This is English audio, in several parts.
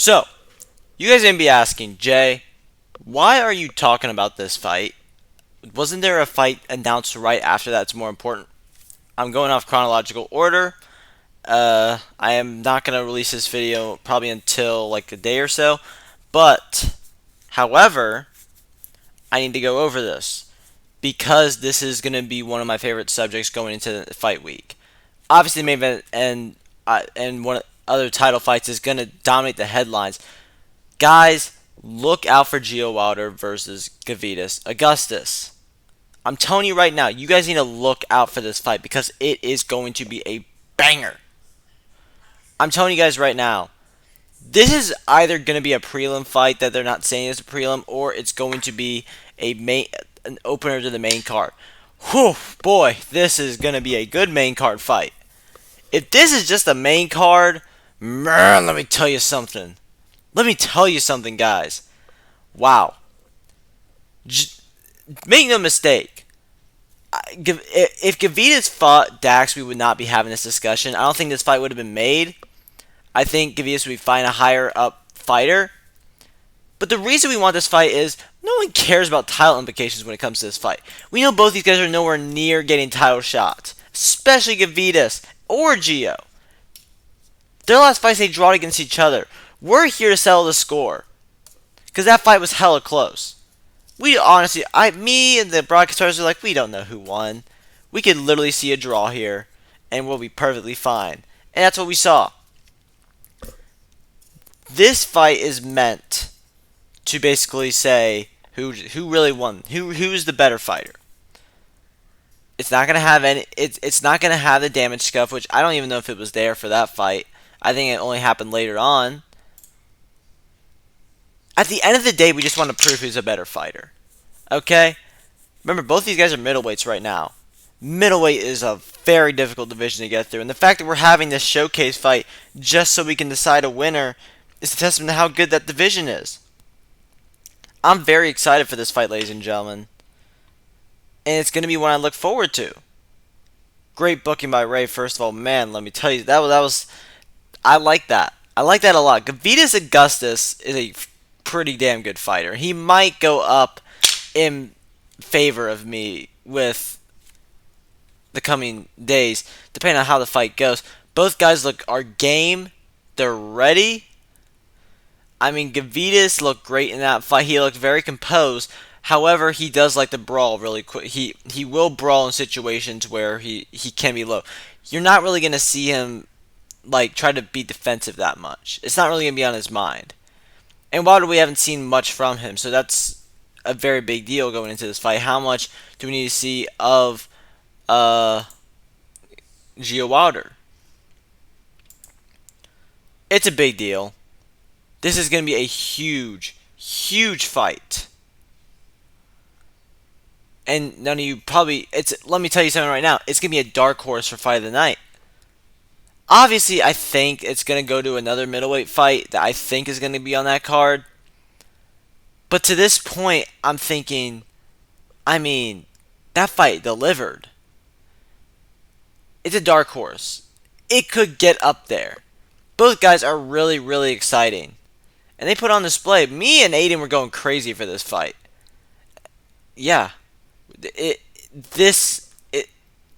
So, you guys are going to be asking, Jay, why are you talking about this fight? Wasn't there a fight announced right after that's more important? I'm going off chronological order. I am not going to release this video probably until like a day or so. But, however, I need to go over this because this is going to be one of my favorite subjects going into the fight week. Obviously, the main event and one other title fights is going to dominate the headlines. Guys, look out for Gio Wilder versus Gividas Augustus. I'm telling you right now, you guys need to look out for this fight because it is going to be a banger. I'm telling you guys right now, this is either going to be a prelim fight that they're not saying is a prelim, or it's going to be an opener to the main card. Whew, boy, this is going to be a good main card fight. If this is just a main card, man, let me tell you something. Let me tell you something, guys. Wow. Make no mistake. If Gividas fought Dax, we would not be having this discussion. I don't think this fight would have been made. I think Gividas would be fighting a higher up fighter. But the reason we want this fight is no one cares about title implications when it comes to this fight. We know both these guys are nowhere near getting title shots, especially Gividas or Gio. Their last fights they drawed against each other. We're here to settle the score because that fight was hella close. We honestly, me and the broadcasters are like, we don't know who won. We could literally see a draw here, and we'll be perfectly fine. And that's what we saw. This fight is meant to basically say who really won, who's the better fighter. It's not gonna have any. It's not gonna have the damage scuff, which I don't even know if it was there for that fight. I think it only happened later on. At the end of the day, we just want to prove who's a better fighter. Okay? Remember, both these guys are middleweights right now. Middleweight is a very difficult division to get through. And the fact that we're having this showcase fight just so we can decide a winner is a testament to how good that division is. I'm very excited for this fight, ladies and gentlemen. And it's going to be one I look forward to. Great booking by Ray, first of all. Man, let me tell you, that was I like that. I like that a lot. Gividas Augustus is a pretty damn good fighter. He might go up in favor of me with the coming days, depending on how the fight goes. Both guys are game. They're ready. I mean, Gividas looked great in that fight. He looked very composed. However, he does like to brawl really quick. He will brawl in situations where he can be low. You're not really going to see him like try to be defensive that much. It's not really going to be on his mind. And Wilder, we haven't seen much from him, so that's a very big deal going into this fight. How much do we need to see of Gio Wilder? It's a big deal. This is going to be a huge, huge fight. And none of you probably, let me tell you something right now. It's going to be a dark horse for fight of the night. Obviously, I think it's going to go to another middleweight fight that I think is going to be on that card. But to this point, I'm thinking, I mean, that fight delivered. It's a dark horse. It could get up there. Both guys are really, really exciting. And they put on display. Me and Aiden were going crazy for this fight. Yeah.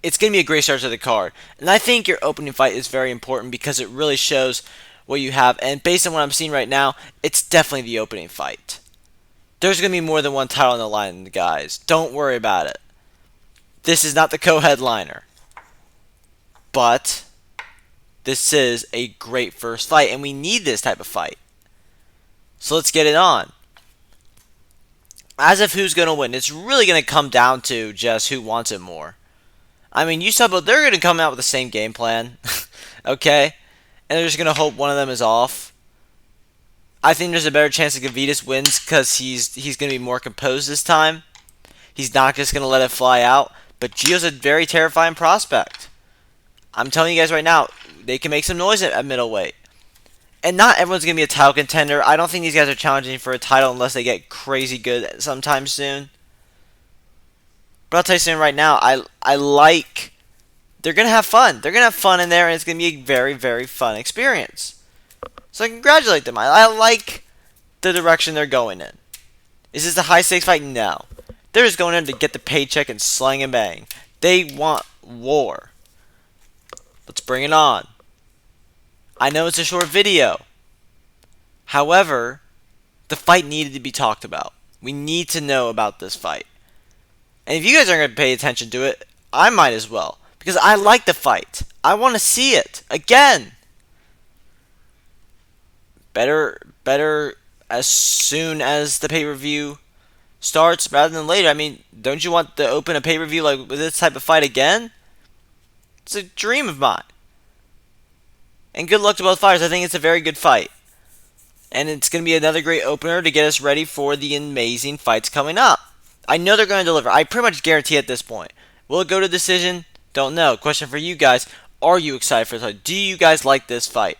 It's going to be a great start to the card. And I think your opening fight is very important because it really shows what you have. And based on what I'm seeing right now, it's definitely the opening fight. There's going to be more than one title on the line, guys. Don't worry about it. This is not the co-headliner. But this is a great first fight, and we need this type of fight. So let's get it on. As of who's going to win, it's really going to come down to just who wants it more. I mean, you saw, but they're going to come out with the same game plan, okay? And they're just going to hope one of them is off. I think there's a better chance that Gividas wins because he's going to be more composed this time. He's not just going to let it fly out. But Gio's a very terrifying prospect. I'm telling you guys right now, they can make some noise at middleweight. And not everyone's going to be a title contender. I don't think these guys are challenging for a title unless they get crazy good sometime soon. But I'll tell you something right now. I like... They're going to have fun. They're going to have fun in there, and it's going to be a very, very fun experience. So I congratulate them. I like the direction they're going in. Is this a high stakes fight? No. They're just going in to get the paycheck and slang and bang. They want war. Let's bring it on. I know it's a short video. However, the fight needed to be talked about. We need to know about this fight. And if you guys aren't going to pay attention to it, I might as well. Because I like the fight. I want to see it. Again. Better as soon as the pay-per-view starts rather than later. I mean, don't you want to open a pay-per-view like with this type of fight again? It's a dream of mine. And good luck to both fighters. I think it's a very good fight. And it's going to be another great opener to get us ready for the amazing fights coming up. I know they're going to deliver. I pretty much guarantee at this point. Will it go to decision? Don't know. Question for you guys. Are you excited for this fight? Do you guys like this fight?